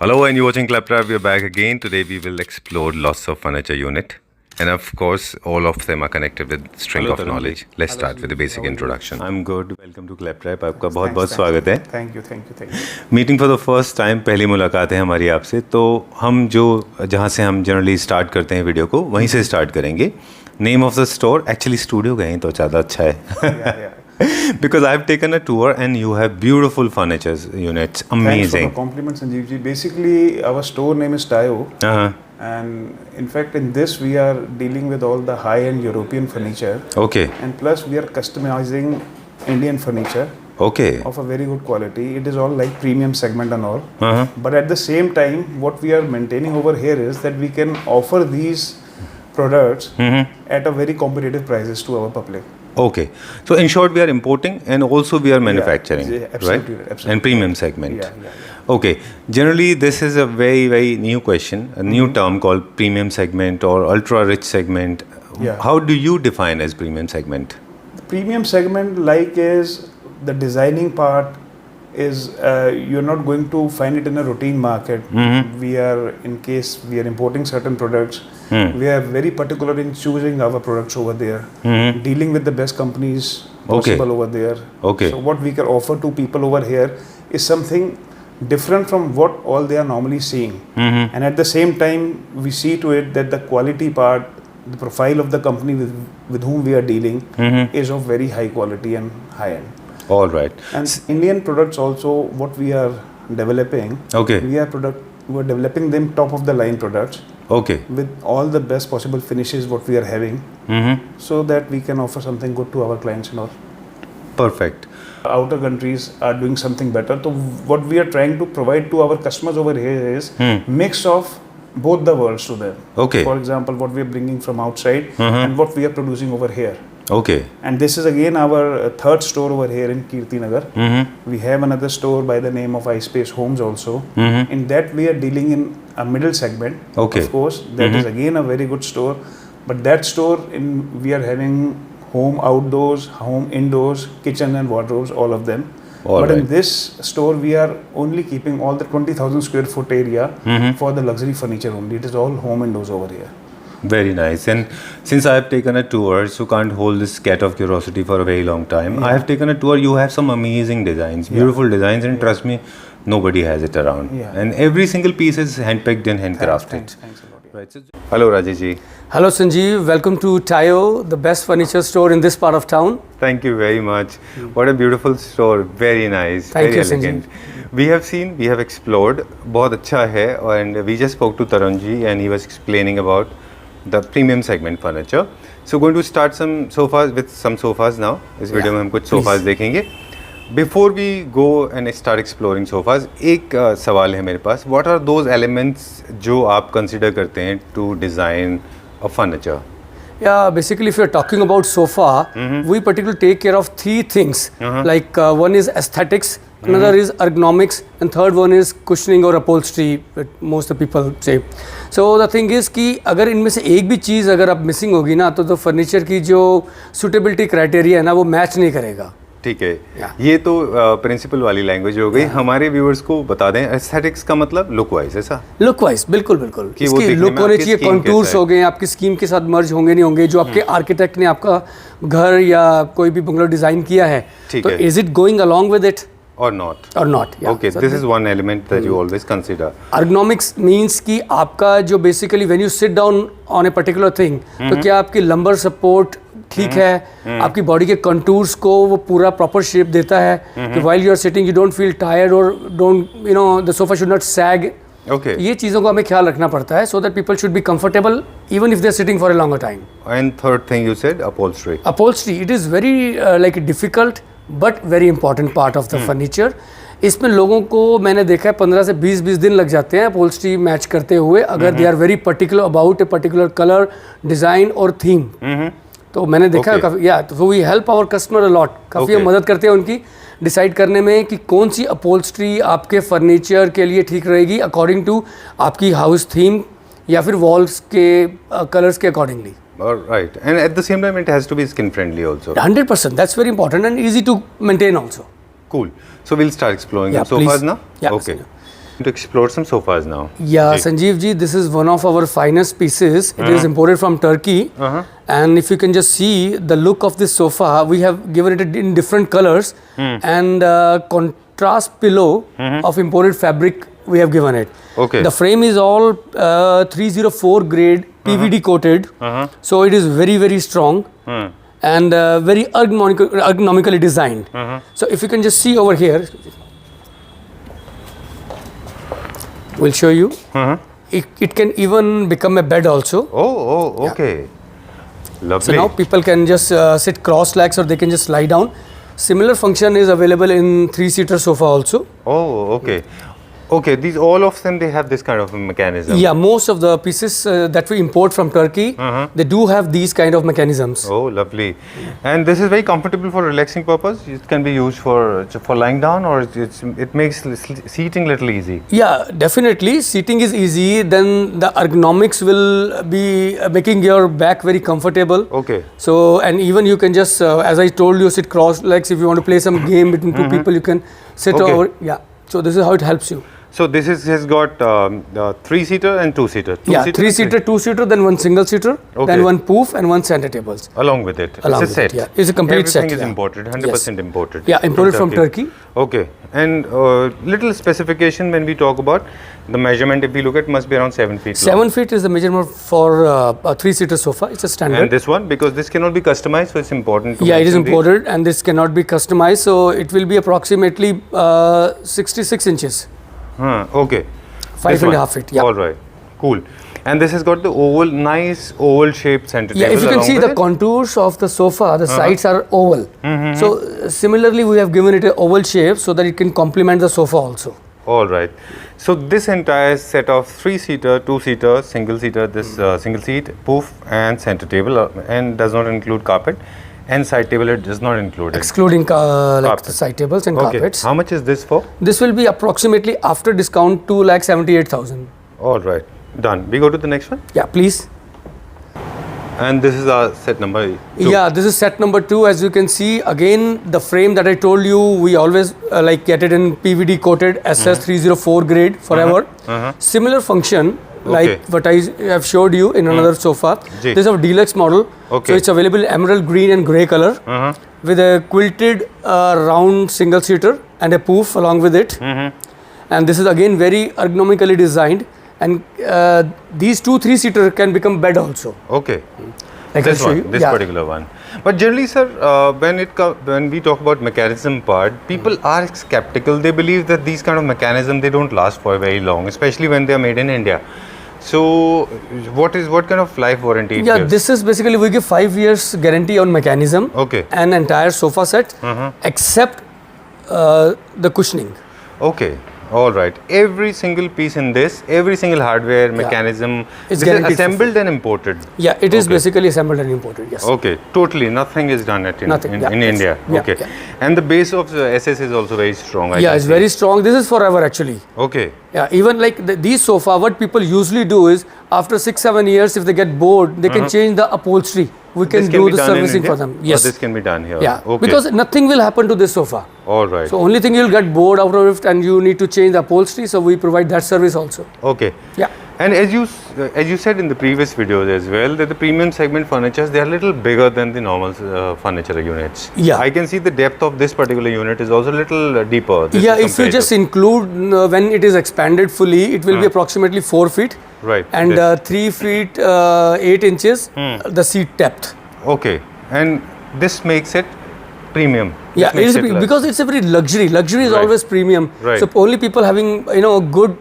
Hello, and you're watching Claptrap. We're back again. Today we will explore lots of furniture unit, and of course, all of them are connected with string Hello, of Tarun knowledge. Let's start with the basic introduction. I'm good. Welcome to Claptrap. आपका बहुत बहुत स्वागत है. Thank you. Meeting for the first time, पहली मुलाकात है हमारी आपसे. तो हम जहाँ से हम जनरली स्टार्ट करते हैं वीडियो को, वहीं से स्टार्ट करेंगे. Name of the store, actually studio गए तो ज़्यादा अच्छा है. Because I've taken a tour and you have beautiful furniture units. Amazing. Thanks for the compliment, Sanjeev ji. Basically, our store name is Tayo. And in fact, in this we are dealing with all the high-end European furniture. Okay. And plus we are customizing Indian furniture. Okay. Of a very good quality. It is all like premium segment and all. But at the same time, what we are maintaining over here is that we can offer these products at a very competitive prices to our public. Okay. So in short, we are importing and also we are manufacturing, absolutely, right? Absolutely. And premium segment. Yeah. Okay. Generally, this is a very, very new question, a new term called premium segment or ultra rich segment. Yeah. How do you define as premium segment? The premium segment is the designing part is you're not going to find it in a routine market. We are importing certain products. We are very particular in choosing our products over there, dealing with the best companies possible over there. Okay. So what we can offer to people over here is something different from what all they are normally seeing. And at the same time, we see to it that the quality part, the profile of the company with whom we are dealing is of very high quality and high end. All right. And Indian products also, what we are developing. Okay. We're developing them top of the line products. Okay. With all the best possible finishes what we are having, so that we can offer something good to our clients and all. Perfect. Outer countries are doing something better. So what we are trying to provide to our customers over here is mix of both the worlds to them. Okay. For example, what we are bringing from outside and what we are producing over here. Okay. And this is again our third store over here in Kirti Nagar. We have another store by the name of iSpace Homes also. In that we are dealing in a middle segment. Okay. Of course, that is again a very good store. But that store we are having home outdoors, home indoors, kitchen and wardrobes, all of them. In this store we are only keeping all the 20,000 square foot area for the luxury furniture only. It is all home indoors over here. Very nice. And since I have taken a tour, so can't hold this cat of curiosity for a very long time. I have taken a tour. You have some amazing designs, beautiful designs, and trust me, nobody has it around. And every single piece is handpicked and handcrafted. Thanks a lot. Right. So, hello, Rajesh ji. Hello, Sanjeev. Welcome to Tayo, the best furniture store in this part of town. Thank you very much. What a beautiful store. Very nice. Thank very you, elegant. Sanjeev. We have seen, we have explored. बहुत अच्छा है. And we just spoke to Tarun ji and he was explaining about the premium segment furniture. So going to start some sofas now. इस video में हम कुछ sofas देखेंगे. Before we go and start exploring sofas, एक सवाल है मेरे पास. What are those elements जो आप consider करते हैं to design a furniture? Yeah, basically if you're talking about sofa, we particularly take care of three things. Like one is aesthetics, another is ergonomics, and third one is cushioning or upholstery, most of the people say. So the thing is कि अगर इनमें से एक भी चीज़ अगर आप missing होगी ना तो फर्नीचर की जो सुटेबिलिटी क्राइटेरिया है ना वो मैच नहीं करेगा. ठीक है. ये तो प्रिंसिपल वाली लैंग्वेज हो गई. हमारे व्यूअर्स को बता दें, एस्थेटिक्स का मतलब लुक वाइज, ऐसा? लुक वाइज, बिल्कुल. इसकी लुक होने चाहिए, कॉन्टूर्स हो गए, आपकी स्कीम के साथ मर्ज होंगे नहीं होंगे, जो आपके आर्किटेक्ट ने आपका घर या कोई भी बंगलो डिजाइन किया है, तो is it going along with it or not? Yeah. Okay, so this is one element that you always consider. Ergonomics means कि आपका जो basically when you sit down on a particular thing, तो क्या आपकी lumbar support ठीक है, आपकी body के कंटूर्स को वो पूरा प्रॉपर शेप देता है कि while you are sitting you don't feel tired or don't the sofa should not sag. Okay. ये चीज़ों को हमें ख्याल रखना पड़ता है so that people should be comfortable even if they are sitting for a longer time. And third thing you said, upholstery. Upholstery, it is very like difficult but very important part of the furniture. इसमें लोगों को मैंने देखा है 15 से 20 दिन लग जाते हैं अपहोल्स्ट्री मैच करते हुए, अगर they are very particular about a particular colour, design और थीम. तो मैंने देखा है काफ़ी. तो we help our customer a lot. काफ़ी हम मदद करते हैं उनकी डिसाइड करने में कि कौन सी अपहोल्स्ट्री आपके फर्नीचर के लिए ठीक रहेगी अकॉर्डिंग टू आपकी हाउस थीम या फिर वॉल्स के कलर्स के accordingly. All right, and at the same time it has to be skin friendly also. 100%, that's very important and easy to maintain also. Cool. So we'll start exploring the sofas now. Yeah. Okay. To explore some sofas now. Yeah, Ji. Sanjeev ji, this is one of our finest pieces. It is imported from Turkey. And if you can just see the look of this sofa, we have given it in different colors and contrast pillow of imported fabric we have given it. Okay. The frame is all 304 grade PVD coated. So it is very, very strong. And very ergonomically designed. So if you can just see over here, we'll show you. It can even become a bed also. Oh, okay. Lovely. So now people can just sit cross-legs or they can just lie down. Similar function is available in 3-seater sofa also. Oh, okay. Okay, these all of them, they have this kind of a mechanism. Yeah, most of the pieces that we import from Turkey, they do have these kind of mechanisms. Oh, lovely. And this is very comfortable for relaxing purpose. It can be used for lying down, or it makes seating little easy. Yeah, definitely. Seating is easy. Then the ergonomics will be making your back very comfortable. Okay. So, and even you can just, as I told you, sit cross legs. If you want to play some game between two people, you can sit Okay. over. Yeah. So this is how it helps you. So this has got 3-seater and 2-seater. Yeah, 3-seater, 2-seater, then one single-seater, Okay. then one poof and one center tables. Along with it. Along it's a with it, set. yeah. It's a complete set, Everything is yeah. imported, 100% imported. Yeah, imported from Turkey. Okay. And little specification when we talk about the measurement, if we look at, must be around 7 feet long. 7 feet is the measurement for a 3-seater sofa. It's a standard. And this one, because this cannot be customized, so it's important to Yeah, it is mention these. imported and this cannot be customized. So it will be approximately 66 inches. Okay. 5.5 feet, yeah. All right. Cool. And this has got the nice oval shaped center Yeah, table. if you can along see with the it. contours of the sofa, the sides are oval. So similarly, we have given it an oval shape so that it can complement the sofa also. All right. So this entire set of 3-seater, 2-seater, single-seater, this single seat, poof and center table and does not include carpet. And side table, it does not include it. Excluding like Carpet. the side tables and Okay. carpets. How much is this for? This will be approximately after discount 2,78,000. All right. Done. We go to the next one. Yeah, please. And this is our set number 2. Yeah, this is set number 2. As you can see, again, the frame that I told you, we always like get it in PVD coated SS304 grade forever. Similar function like what I have showed you in another sofa. Ji. This is a deluxe model. Okay. So it's available in emerald green and grey color with a quilted round single seater and a poof along with it. And this is again very ergonomically designed. And these 2 3-seater can become bed also. Okay. Like This I'll show one, you. this Yeah. particular one. But generally, sir, when we talk about mechanism part, people are skeptical. They believe that these kind of mechanism, they don't last for very long, especially when they are made in India. So, what kind of life warranty it Yeah, gives? this is basically we give 5 years guarantee on mechanism. Okay. An entire sofa set, except the cushioning. Okay. All right. Every single piece in this, every single hardware mechanism, It's this is guaranteed for assembled and imported. Yeah, it is Okay. basically assembled and imported. Yes. Okay, totally. Nothing is done in Nothing, yeah, in yes. India. Yeah, Okay. yeah. And the base of the SS is also very strong. I Yeah, can it's see. very strong. This is forever actually. Okay. Yeah, even like these sofa, what people usually do is after 6-7 years, if they get bored, they can change the upholstery. We can This do be the done in servicing India? for them. Or Yes. this can be done here. Yeah, Okay. because nothing will happen to this sofa. All right. So only thing you'll get bored out of it and you need to change the upholstery. So we provide that service also. Okay. Yeah. And as you said in the previous videos as well, that the premium segment furnitures, they are a little bigger than the normal furniture units. Yeah. I can see the depth of this particular unit is also a little deeper. This Yeah, is if you just comparative. include when it is expanded fully, it will be approximately 4 feet. Right. And This- 3 feet 8 inches the seat depth. Okay. And this makes it premium. This Yeah, it makes is lush. because it's a very luxury. Luxury is Right. always premium. Right. So only people having good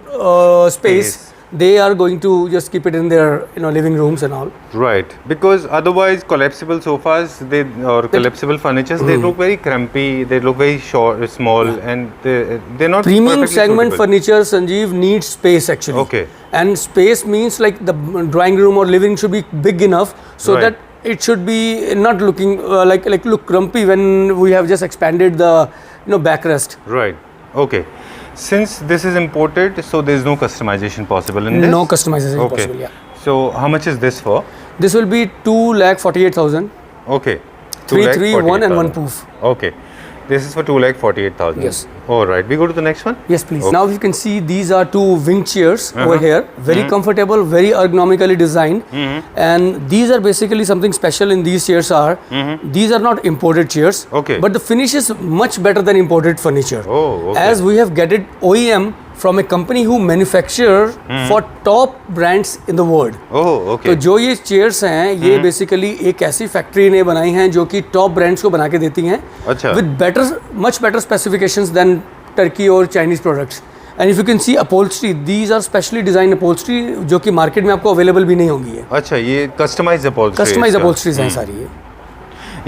space, Space. they are going to just keep it in their living rooms and all. Right, because otherwise collapsible sofas or collapsible furnitures, they look very crampy, they look very short, small, and they're not Premium perfectly segment suitable. furniture, Sanjeev, needs space actually. Okay. And space means like the drawing room or living should be big enough so Right. that it should be not looking look grumpy when we have just expanded the backrest. Right. Okay. Since this is imported, so there is no customization possible in this. No customization Okay. possible. Yeah. So how much is this for? This will be 2,48,000. Okay. 331 and one 2,48,000. poof. Okay. This is for 2,48,000. Yes. All right. We go to the next one. Yes, please. Okay. Now you can see these are two wing chairs over here. Very comfortable, very ergonomically designed. And these are basically something special in these chairs are, these are not imported chairs. Okay. But the finish is much better than imported furniture. Oh, okay. As we have get it OEM from a company who manufacture for top brands in the world. Oh, okay. तो जो ये chairs हैं ये basically एक ऐसी factory ने बनाई हैं जो कि टॉप ब्रांड्स को बना के देती हैं अच्छा। With better much better specifications than Turkey और Chinese products and if you can see upholstery these are specially design upholstery जो कि मार्केट में आपको अवेलेबल भी नहीं होंगी है अच्छा, ये कस्टमाइज अपहोल्स्ट्री। कस्टमाइज अपहोल्स्ट्रीज हैं सारी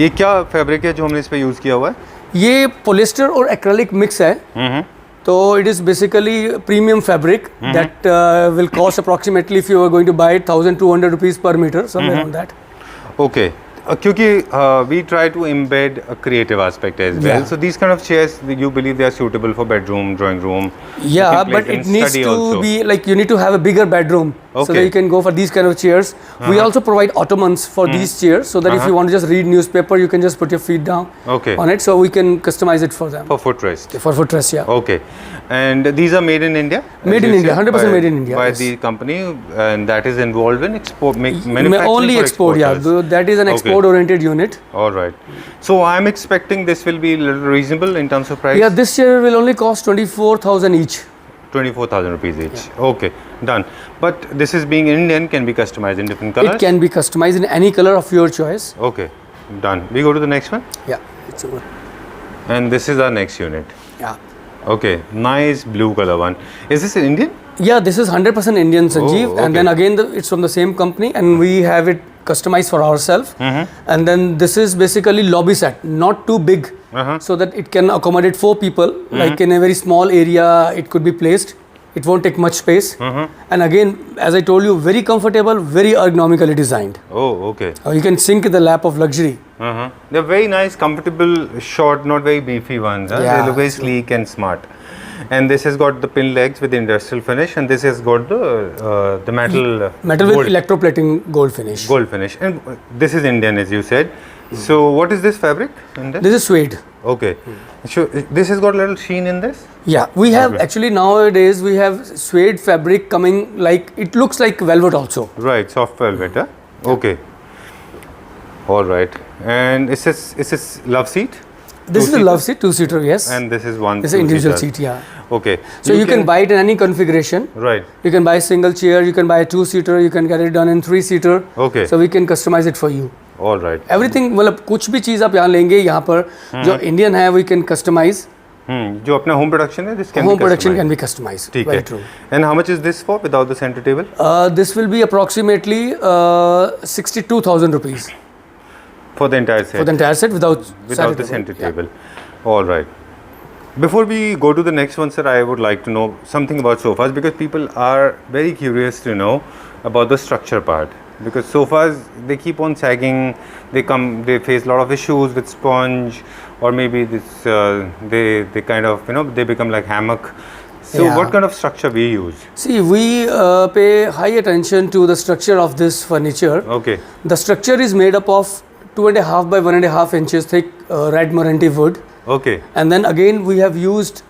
ये क्या फैब्रिक है जो हमने इस पे यूज किया हुआ है? ये पोलिस्टर और एक्रेलिक मिक्स है तो it is basically premium fabric that will cost approximately if you are going to buy 1200 rupees per metre somewhere on that Okay. क्योंकि we try to embed a creative aspect as well. Yeah. So these kind of chairs, you believe they are suitable for bedroom, drawing room. You Yeah, can place but in it needs study to also. be like you need to have a bigger bedroom so Okay. that you can go for these kind of chairs. We also provide ottomans for these chairs so that if you want to just read newspaper, you can just put your feet down Okay. on it. So we can customize it for them. For footrest. For footrest, yeah. Okay. And these are made in India? as Made in you India, said, 100% by- made in India, By yes. the company and that is involved in export, manufacturing Only for export, yeah. exporters. That is an Okay. export-oriented unit. All right. So I'm expecting this will be a little reasonable in terms of price? Yeah, this chair will only cost 24,000 each. 24,000 rupees each. Okay, done. But this is being Indian, can be customized in different colors? It can be customized in any color of your choice. Okay, done. We go to the next one. Yeah, it's over. And this is our next unit. Yeah. Okay, nice blue color one. Is this an Indian? Yeah, this is 100% Indian, Sanjeev. okay. And then again, it's from the same company, and we have it customized for ourselves. And then this is basically lobby set, not too big, so that it can accommodate 4 people. Like in a very small area, it could be placed. It won't take much space. And again, as I told you, very comfortable, very ergonomically designed. Oh, okay. You can sink in the lap of luxury. They're very nice, comfortable, short, not very beefy ones. Huh? Yeah, They look very sleek and smart. And this has got the pin legs with the industrial finish, and this has got the metal Metal gold, with electroplating gold finish. gold finish. And this is Indian, as you said. So what is this fabric? Indian? This is suede. Okay. So this has got a little sheen in this? Yeah, we have actually nowadays we have suede fabric coming like it looks like velvet also. Right, soft velvet. Huh? Okay. All right. And is this love seat? This is a love seat, 2-seater, yes. And this is one. This is an individual two-seater. seat, yeah. Okay. So you can buy it in any configuration. Right. You can buy a single chair, you can buy a 2-seater, you can get it done in 3-seater. Okay. So we can customize it for you. All right. Everything, मतलब कुछ भी चीज़ आप यहाँ लेंगे यहाँ पर जो Indian है we can customize. जो अपना home production है, this can Home be production customized. can be customized. ठीक Very है. true. And how much is this for without the center table? This will be approximately 62,000 rupees For the entire set. for the entire set without Without the center table. All right. Before we go to the next one, sir, I would like to know something about sofas because people are very curious to know about the structure part. Because sofas, they keep on sagging. They face a lot of issues with sponge, or maybe this they kind of they become like hammock. So Yeah. what kind of structure we use? See, we pay high attention to the structure of this furniture. Okay. The structure is made up of 2.5 by 1.5 inches thick red Moranti wood. Okay. And then again we have used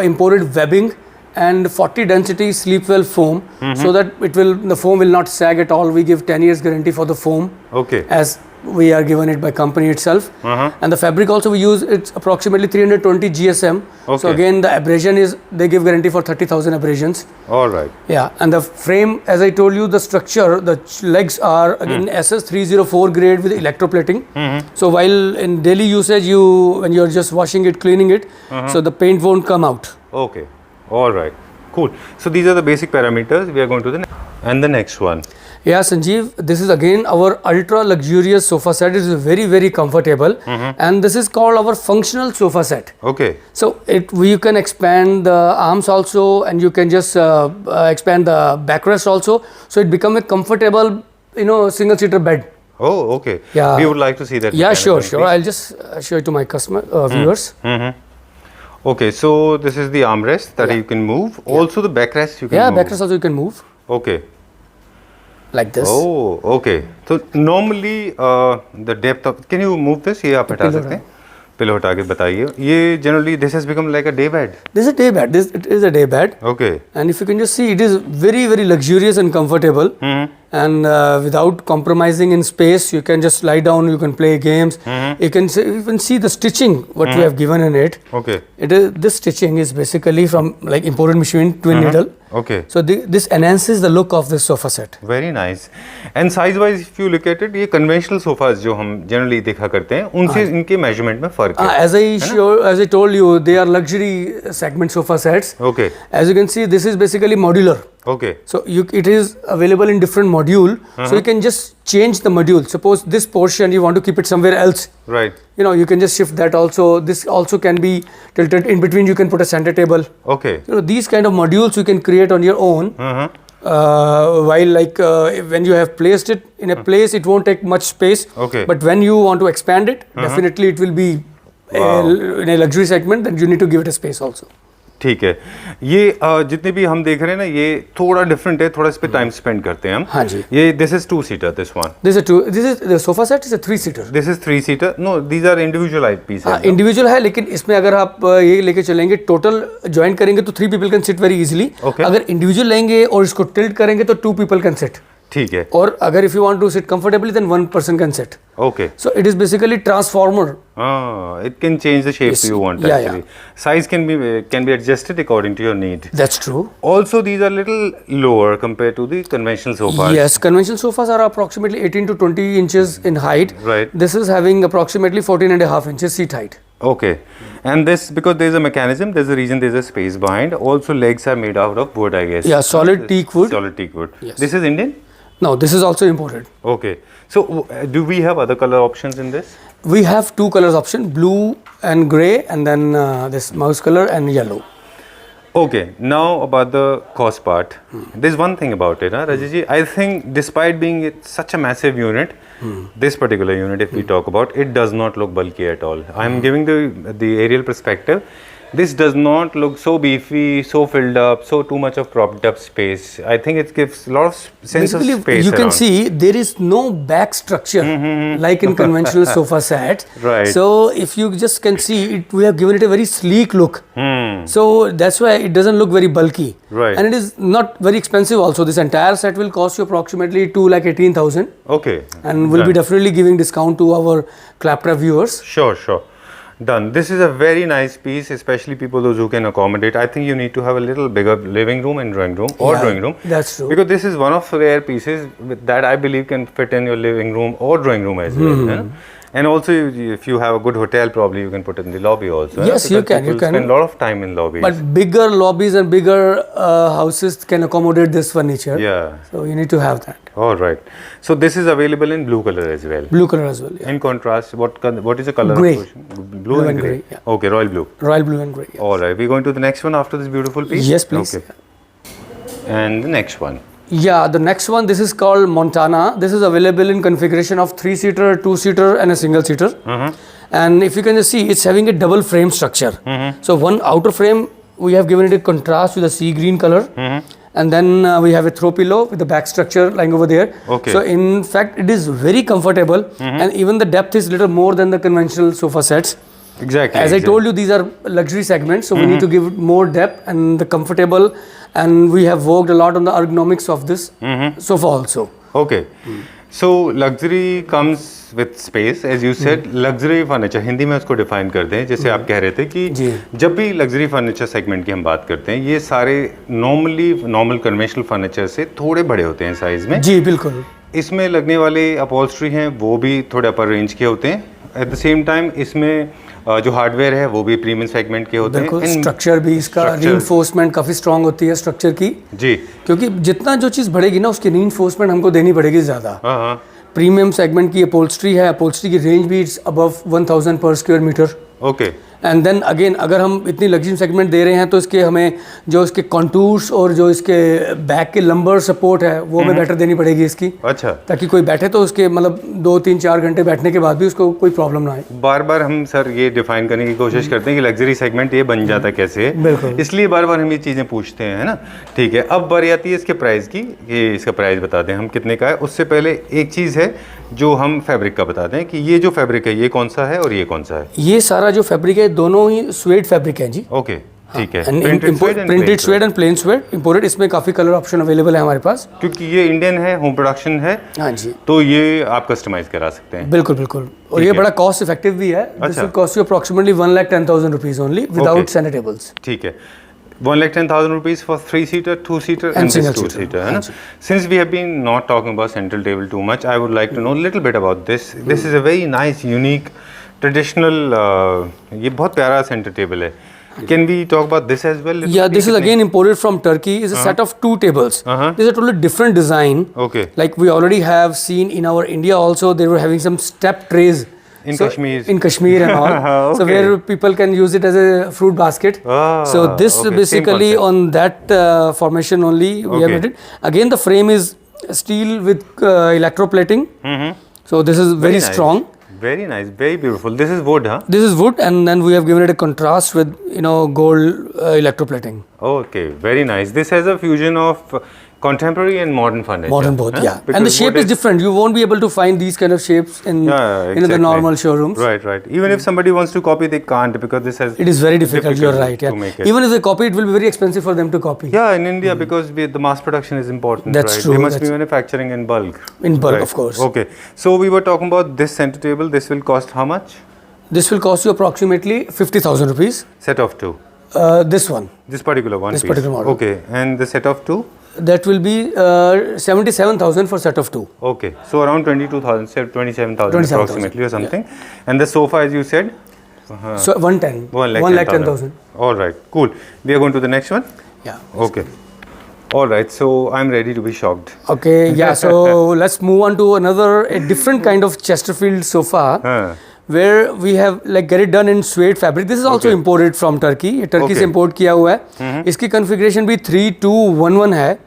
imported webbing and 40 density sleepwell foam so that the foam will not sag at all. We give 10 years guarantee for the foam Okay. as we are given it by company itself. And the fabric also we use, it's approximately 320 GSM. So Okay. again the abrasion is, they give guarantee for 30,000 abrasions. All right. Yeah, and the frame, as I told you, the structure, the legs are again SS304 grade with electroplating. So while in daily usage, when you're just washing it, cleaning it, so the paint won't come out. Okay. All right. Cool. So these are the basic parameters. We are going to the next one. Yeah, Sanjeev, this is again our ultra luxurious sofa set. It is very, very comfortable, and this is called our functional sofa set. Okay. So you can expand the arms also, and you can just expand the backrest also. So it become a comfortable, single-seater bed. Oh, okay. Yeah. We would like to see that. Yeah, sure. please. I'll just show it to my customer viewers. Okay, so this is the armrest that you can move. Also the backrest you can Yeah, move. backrest also you can move Okay. like this. Oh, okay. So normally the depth of, can you move this? ये आप हटा pillar सकते हैं. Pillow हटा के बताइए. ये generally this has become like a day bed. This is a day bed. It is a day bed. Okay. And if you can just see, it is very, very luxurious and comfortable. And without compromising in space, you can just lie down, you can play games. You can see the stitching, what we have given in it. Okay. This stitching is basically from like imported machine, twin needle. Okay. So this enhances the look of this sofa set. Very nice. And size wise if you look at it, ये conventional sofas जो हम generally देखा करते हैं उनसे इनके measurement में फर्क है. As I told you, they are luxury segment sofa sets. Okay. As you can see, this is basically modular. Okay. So it is available in different module. So you can just change the module. Suppose this portion you want to keep it somewhere else. Right. You know, you can just shift that also. This also can be tilted. In between you can put a center table. Okay. You know, these kind of modules you can create on your own. While when you have placed it in a place, it won't take much space. Okay. But when you want to expand it, definitely it will be in a luxury segment. Then you need to give it a space also. ठीक है. ये जितने भी हम देख रहे हैं ना ये थोड़ा डिफरेंट है, थोड़ा इस पे टाइम स्पेंड करते हैं हम. हाँ जी. ये this is 2 seater this one. This is the sofa set is a 3 seater. This is 3 seater. No these are individual piece है. इंडिविजुअल है, लेकिन इसमें अगर आप ये लेके चलेंगे टोटल ज्वाइन करेंगे तो 3 people can sit very easily. Okay. अगर इंडिविजुअल लेंगे और इसको टिल्ट करेंगे तो 2 people can sit. ठीक है. और अगर if you want to sit comfortably then 1 person can sit. Okay. So it is basically transformer. It can change the shape Yes. you want Yeah, actually. Size can be adjusted according to your need. That's true. Also these are little lower compared to the conventional sofas. Yes, conventional sofas are approximately 18 to 20 inches in height. Right. This is having approximately 14.5 inches seat height. Okay. And this because there's a mechanism, there's a reason there's a space behind. Also legs are made out of wood, I guess. Yeah, solid teak wood. Solid teak wood. Yes. This is Indian? No, this is also imported. Okay. So do we have other color options in this? We have 2 colors option, blue and gray, and then this mouse color and yellow. Okay, now about the cost part. There's one thing about it, Rajesh ji. I think despite being such a massive unit, this particular unit, if we talk about, it does not look bulky at all. I'm giving the aerial perspective. This does not look so beefy, so filled up, so too much of propped up space. I think it gives a lot of sense Basically, of space you can around. see there is no back structure like in conventional sofa sets. Right. So if you just can see it, we have given it a very sleek look. So that's why it doesn't look very bulky. Right. And it is not very expensive also. This entire set will cost you approximately 2,18,000. Okay. And we'll be Done. definitely giving discount to our Claptra viewers. Sure. Done. This is a very nice piece, especially people those who can accommodate. I think you need to have a little bigger living room and drawing room or Yeah, drawing room. that's true. Because this is one of the rare pieces that I believe can fit in your living room or drawing room as well. And also, if you have a good hotel, probably you can put it in the lobby also. Yes, you Because can, you people can. spend a lot of time in lobbies. But bigger lobbies and bigger houses can accommodate this furniture. Yeah. So you need to have that. All right. So this is available in blue color as well. Blue color as well. Yeah. In contrast, what is the color? Grey. Blue and grey. Yeah. Okay, royal blue. Royal blue and grey. Yeah. All right. We're going to the next one after this beautiful piece. Yes, please. Okay. And the next one. Yeah, the next one, this is called Montana. This is available in configuration of 3-seater, 2-seater and a single seater. And if you can just see, it's having a double frame structure. So one outer frame, we have given it a contrast with a sea green color. And then we have a throw pillow with the back structure lying over there. Okay. So in fact, it is very comfortable. And even the depth is little more than the conventional sofa sets. Exactly. As I told you, these are luxury segments, so we need to give it more depth and the comfortable, and we have worked a lot on the ergonomics of this sofa also. Okay. So luxury comes with space, as you said. Luxury furniture, Hindi में उसको define कर दें, जैसे आप कह रहे थे कि जब भी luxury furniture segment की हम बात करते हैं, ये सारे normal conventional furniture से थोड़े बड़े होते हैं size में. जी बिल्कुल. इसमें लगने वाले upholstery हैं, वो भी थोड़े upper range के होते हैं. At the same time, इसमें जो हार्डवेयर है वो भी प्रीमियम सेगमेंट के होते हैं. स्ट्रक्चर भी इसका रीइंफोर्समेंट काफ़ी स्ट्रांग होती है स्ट्रक्चर की जी, क्योंकि जितना जो चीज़ बढ़ेगी ना उसकी रीइंफोर्समेंट हमको देनी पड़ेगी ज़्यादा. प्रीमियम सेगमेंट की अपहोल्स्ट्री है, अपहोल्स्ट्री की रेंज भी it's above 1000 per square metre. Okay. And then again अगर हम इतनी लग्जरी सेगमेंट दे रहे हैं तो इसके हमें जो इसके कॉन्टूर्स और जो इसके बैक के लंबर सपोर्ट है वो हमें बेटर देनी पड़ेगी इसकी, अच्छा, ताकि कोई बैठे तो उसके मतलब 2-3-4 घंटे बैठने के बाद भी उसको कोई प्रॉब्लम ना आए। बार बार हम सर ये डिफाइन करने की कोशिश करते हैं कि लग्जरी सेगमेंट ये बन जाता कैसे, बिल्कुल। इसलिए बार बार हम ये चीज़ें पूछते हैं, है ना। ठीक है, अब बारी आती है इसके प्राइस की, ये इसका प्राइस बता दें हम कितने का है। उससे पहले एक चीज़ है जो हम फैब्रिक का बता दें कि ये जो फैब्रिक है ये कौन सा है और ये कौन सा है। ये सारा जो फैब्रिक है दोनों ही स्वेड फैब्रिक है जी। ओके, ठीक है। Printed suede and plain suede imported, इसमें काफ़ी कलर ऑप्शन अवेलेबल है हमारे पास। क्योंकि ये इंडियन है, होम प्रोडक्शन है, हाँ जी, तो ये आप कस्टमाइज करा सकते हैं। बिल्कुल बिल्कुल, और ये बड़ा कॉस्ट इफेक्टिव भी है। This will cost you approximately 1,10,000 rupees only without सैनिटेबल्स। ठीक है, 1,10,000 rupees for 3-seater, 2-seater and this 2-seater, है ना। Since we have been not talking about center table too much, I would like to know a little bit about this. This is a very nice, unique, traditional. ये बहुत प्यारा center table है. Can we talk about this as well? Yeah, this is again imported from Turkey. It's a set of 2 tables. This is a totally different design. Okay. Like we already have seen in our India also, they were having some step trays. In Kashmir. In Kashmir and all. So Okay. where people can use it as a fruit basket. So this okay, same basically concept. on that formation only we have Okay. made it. Again the frame is steel with electroplating. So this is very nice. strong. Very nice, very beautiful. This is wood, huh? This is wood, and then we have given it a contrast with gold electroplating. Okay, very nice. This has a fusion of contemporary and modern furniture. Modern both, huh? yeah. Because And the shape wood is different. You won't be able to find these kind of shapes in exactly. the normal showrooms. Right, right. Even if somebody wants to copy, they can't because this has. It is very difficult. You're right. to Yeah. make it. Even if they copy, it will be very expensive for them to copy. Yeah, in India because the mass production is important. That's right? true, They must be that's- manufacturing in bulk. In bulk, Right. of course. Okay. So we were talking about this center table. This will cost how much? This will cost you approximately 50,000 rupees. Set of 2. This one. This particular one. This piece. particular model. Okay. And the set of 2? That will be 77,000 for set of 2. Okay. So around 22,000, say 27,000 27,000, approximately or something. And the sofa, as you said, So 110. 1,10,000. All right. Cool. We are going to the next one. Yeah. Okay. All right. So I'm ready to be shocked. Okay. Yeah. So let's move on to a different kind of Chesterfield sofa. Where we have like get it done in suede fabric. This is also imported from Turkey. ये Turkey से import किया हुआ है. इसकी configuration भी 3-2-1-1 है.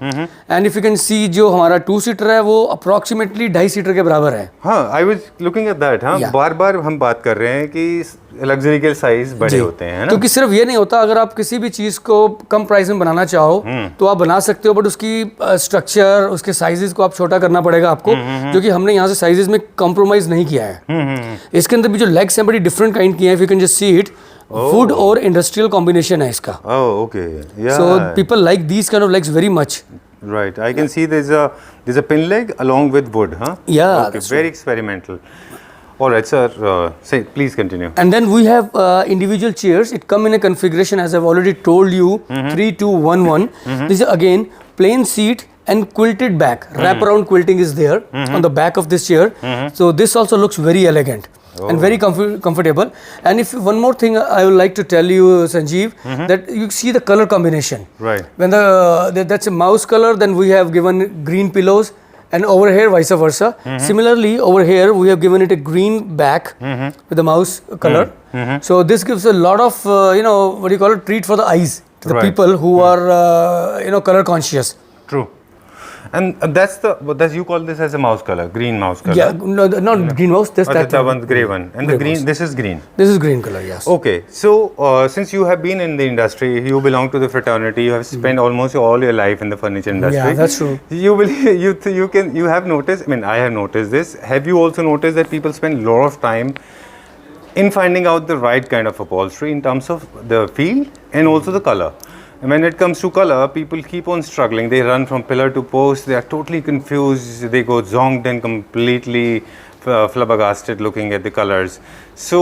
And if you can see जो हमारा 2-seater है वो approximately 2.5-seater के बराबर है. हाँ, I was looking at that. हाँ, Yeah. बार बार हम बात कर रहे हैं कि लग्जरी के साइज बड़े होते हैं, है ना? क्योंकि सिर्फ ये नहीं होता, अगर आप किसी भी चीज़ को कम प्राइस में बनाना चाहो तो आप बना सकते हो, बट उसकी स्ट्रक्चर उसके साइजेस को आप छोटा करना पड़ेगा आपको, जो कि हमने यहाँ से साइजेस में कॉम्प्रोमाइज़ नहीं किया है. इसके अंदर भी जो लेग्स हैं बड़ी डिफरेंट काइंड की हैं. If you can just see it, would और इंडस्ट्रियल कॉम्बिनेशन है इसका. Oh, okay. Yeah. So people like these kind of legs very much. Right. I can see there's a pin leg along with wood, huh? Yeah, Okay. that's Very experimental. All right, sir. Please continue. And then we have individual chairs. It come in a configuration, as I've already told you, 3-2-1-1. This is again plain seat and quilted back. Wraparound quilting is there on the back of this chair. So this also looks very elegant and very comfortable. And if one more thing I would like to tell you, Sanjeev, that you see the color combination. Right. When that's a mouse color, then we have given green pillows. And over here, vice versa. Similarly, over here, we have given it a green back with the mouse color. So this gives a lot of, what do you call it, treat for the eyes to the Right. people who are, color conscious. True. And that's you call this as a mouse color, green mouse color. Yeah, no, not green mouse. This Oh, that the one. one, grey one, and the Grey green. mouse. This is green. This is green color. Yes. Okay, so since you have been in the industry, you belong to the fraternity. You have spent almost all your life in the furniture industry. Yeah, that's true. You have noticed. I mean, I have noticed this. Have you also noticed that people spend a lot of time in finding out the right kind of upholstery in terms of the feel and also the color? And when it comes to color, people keep on struggling. They run from pillar to post. They are totally confused. They go zonked and completely flabbergasted looking at the colors. So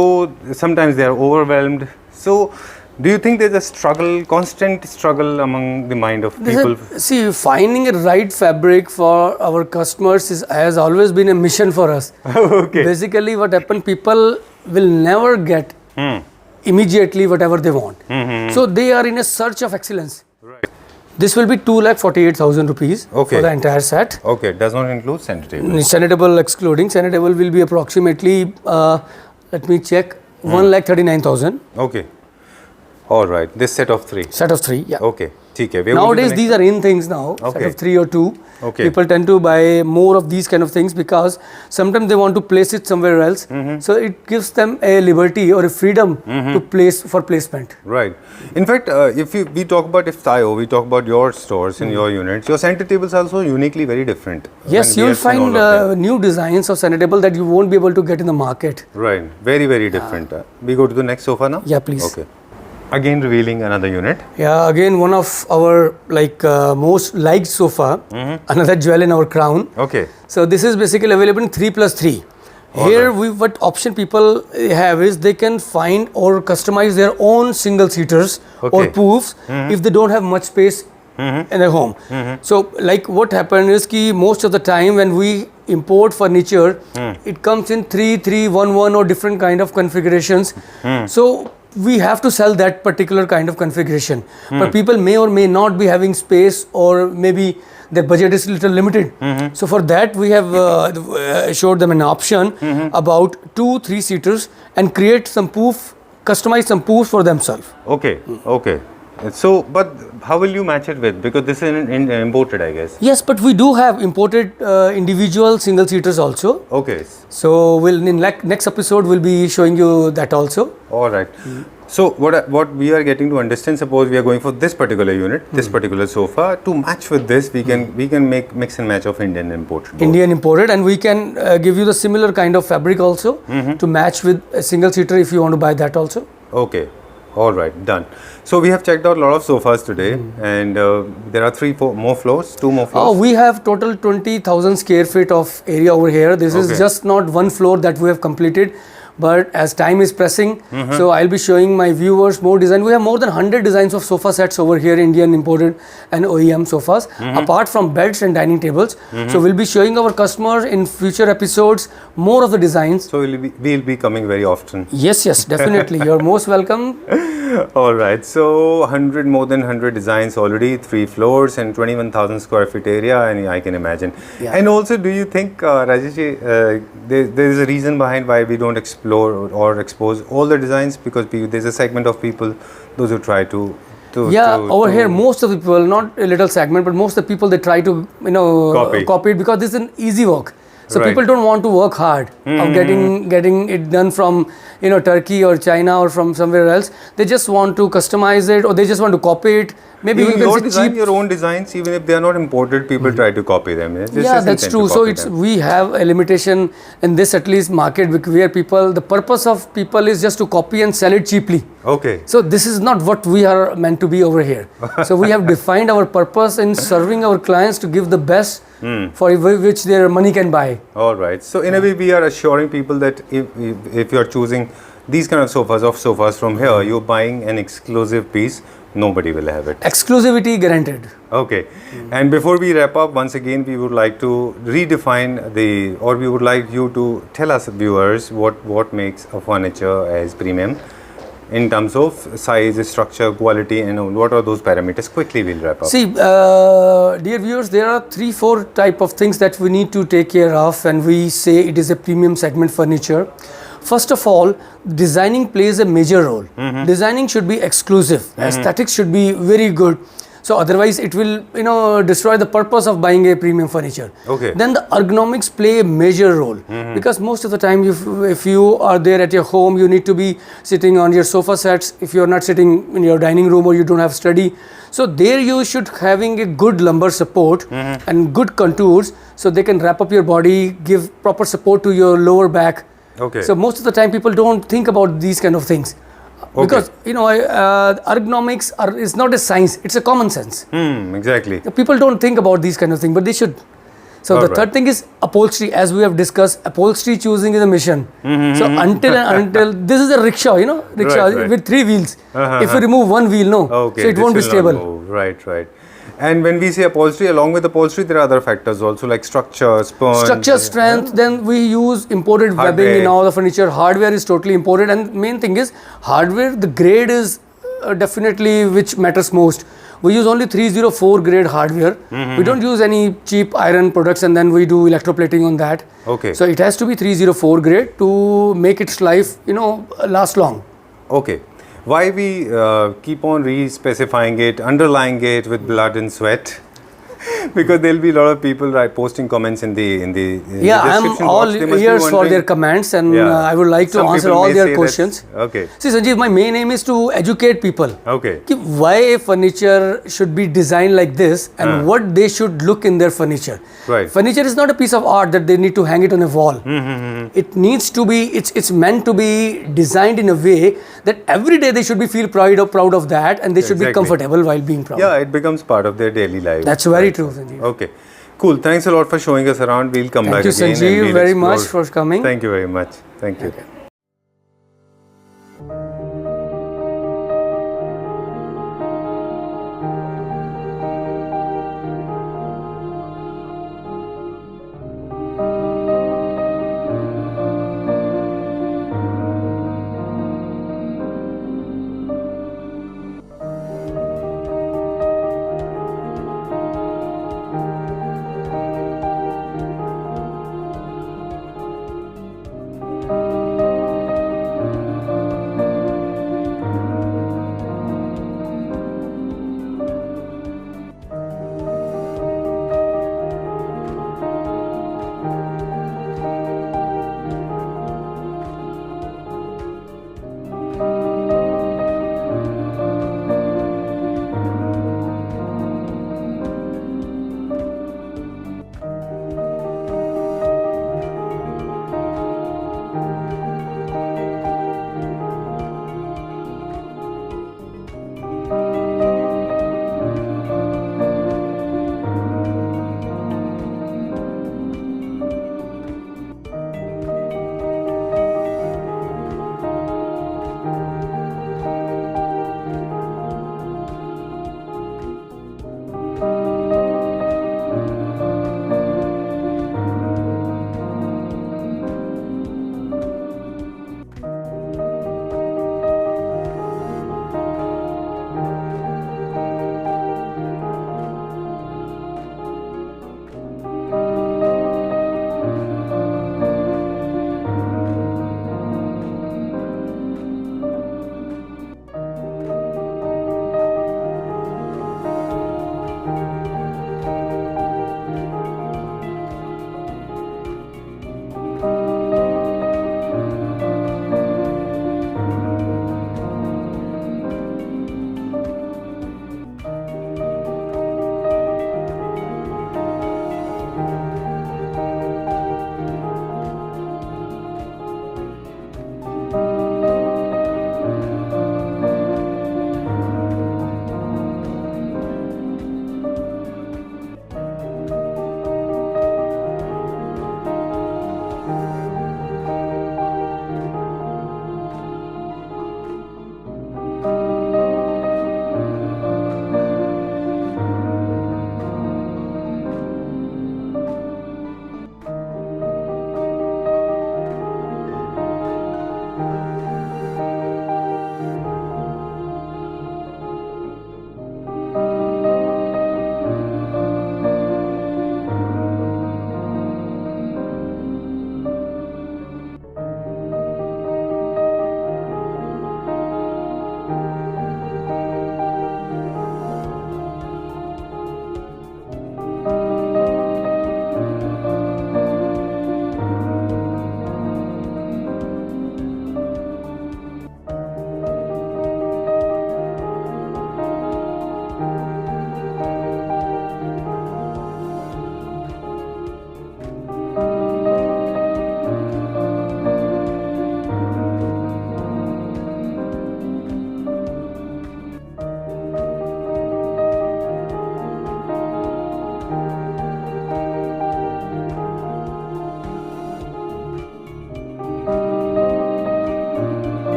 sometimes they are overwhelmed. So do you think there's a struggle, constant struggle among the mind of people? See, finding a right fabric for our customers has always been a mission for us. Okay. Basically, what happened, people will never get immediately whatever they want. So they are in a search of excellence. Right. This will be 2,48,000 rupees Okay. for the entire set. Okay, does not include center table. Sanitable excluding. Sanitable will be approximately, let me check, 1,39,000. Okay. All right. This set of 3. Set of 3, yeah. Okay. ठीक है. We're going to the Nowadays, next these are in things now, set Okay. of 3 or 2. Okay. People tend to buy more of these kind of things because sometimes they want to place it somewhere else. So it gives them a liberty or a freedom to place for placement. Right. In fact, if we talk about Iftayo, we talk about your stores in your units, your center tables are also uniquely very different. Yes, When you we will have seen all find of them. new designs of center table that you won't be able to get in the market. Right. Very, very different. We go to the next sofa now? Yeah, please. Okay. Again revealing another unit. Yeah, again one of our most liked sofa, another jewel in our crown. Okay. So this is basically available in 3+3. Here, what option people have is they can find or customize their own single seaters or Okay. poofs if they don't have much space in their home. So, like what happened is ki most of the time when we import furniture, it comes in 3, 3, 1, 1 or different kind of configurations. So we have to sell that particular kind of configuration. But people may or may not be having space, or maybe their budget is a little limited. So for that we have showed them an option about 2, 3 seaters and create some poof, customize some poofs for themselves. Okay. Okay. So, but how will you match it with? Because this is imported, I guess. Yes, but we do have imported individual single seaters also. Okay. So we'll in next episode we'll be showing you that also. All right. So what we are getting to understand, suppose we are going for this particular unit, this particular sofa, to match with this, we can make mix and match of Indian imported. both. Indian imported, and we can give you the similar kind of fabric also to match with a single seater if you want to buy that also. Okay. All right. Done. So we have checked out a lot of sofas today, and there are 3, 4 more floors, 2 more floors. Oh, we have total 20,000 square feet of area over here. This Okay. is just not one floor that we have completed. But as time is pressing, so I'll be showing my viewers more design. We have more than 100 designs of sofa sets over here, Indian imported and OEM sofas, apart from beds and dining tables. So we'll be showing our customers in future episodes more of the designs. So we'll be coming very often. Yes, yes, definitely. You're most welcome. All right. So more than 100 designs already, 3 floors and 21,000 square feet area, and I can imagine. Yeah. And also, do you think, Rajesh, there is a reason behind why we don't explore or expose all the designs? Because there's a segment of people, those who try to over here most of the people, not a little segment, but most of the people, they try to copy it because this is an easy work. So Right. people don't want to work hard of getting it done from Turkey or China or from somewhere else. They just want to customize it, or they just want to copy it. Maybe Even you your can say design, cheap. your own designs, even if they are not imported, people try to copy them. It's Yeah, just that's intent true. to So copy them. we have a limitation in this at least market where the purpose of people is just to copy and sell it cheaply. Okay. So this is not what we are meant to be over here. So we have defined our purpose in serving our clients to give the best for which their money can buy. All right. So in a way, we are assuring people that if you are choosing these kind of sofas from here, you're buying an exclusive piece. Nobody will have it. Exclusivity guaranteed. Okay. And before we wrap up, once again, we would like to redefine we would like you to tell us, viewers, what makes a furniture as premium in terms of size, structure, quality, and what are those parameters. Quickly, we'll wrap up. See, dear viewers, there are 3-4 type of things that we need to take care of when we say it is a premium segment furniture. First of all, designing plays a major role. Designing should be exclusive. Aesthetics should be very good. So otherwise it will destroy the purpose of buying a premium furniture. Okay. Then the ergonomics play a major role because most of the time if you are there at your home, you need to be sitting on your sofa sets. If you are not sitting in your dining room or you don't have study, so there you should having a good lumbar support and good contours, so they can wrap up your body, give proper support to your lower back. Okay. So most of the time people don't think about these kind of things. Because ergonomics is not a science, it's a common sense. Exactly. People don't think about these kind of things, but they should. So the third thing is upholstery. As we have discussed, upholstery choosing is a mission. So until this is a rickshaw, rickshaw Right. with 3 wheels. If you remove one wheel, Okay. so it this won't be will not stable. move. Right. And when we say upholstery, along with upholstery, there are other factors also, like structure, sponge. Structure strength, then we use imported webbing Hardware. in all the furniture. Hardware is totally imported, and main thing is hardware, the grade is definitely which matters most. we use only 304 grade hardware. We don't use any cheap iron products and then we do electroplating on that. Okay. So it has to be 304 grade to make its life, last long. Okay. Why we keep on re-specifying it, underlying it with blood and sweat? Because there'll be a lot of people posting comments in the Yeah, I'm description all box. They must be ears for wondering- their comments and Yeah. I would like to Some answer people all may their say questions. that's- Okay. See, Sanjeev, my main aim is to educate people. Okay. कि why furniture should be designed like this and what they should look in their furniture. Right. Furniture is not a piece of art that they need to hang it on a wall. It needs to be, it's meant to be designed in a way that every day they should be feel proud of that and they should be Exactly. comfortable while being proud. Yeah, it becomes part of their daily life. That's very true, Sanjeev. Okay. Cool. Thanks a lot for showing us around. We'll come Thank back you, again. Sanjeev, and we'll very much explore. for coming. Thank you very much. Thank you.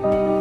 है।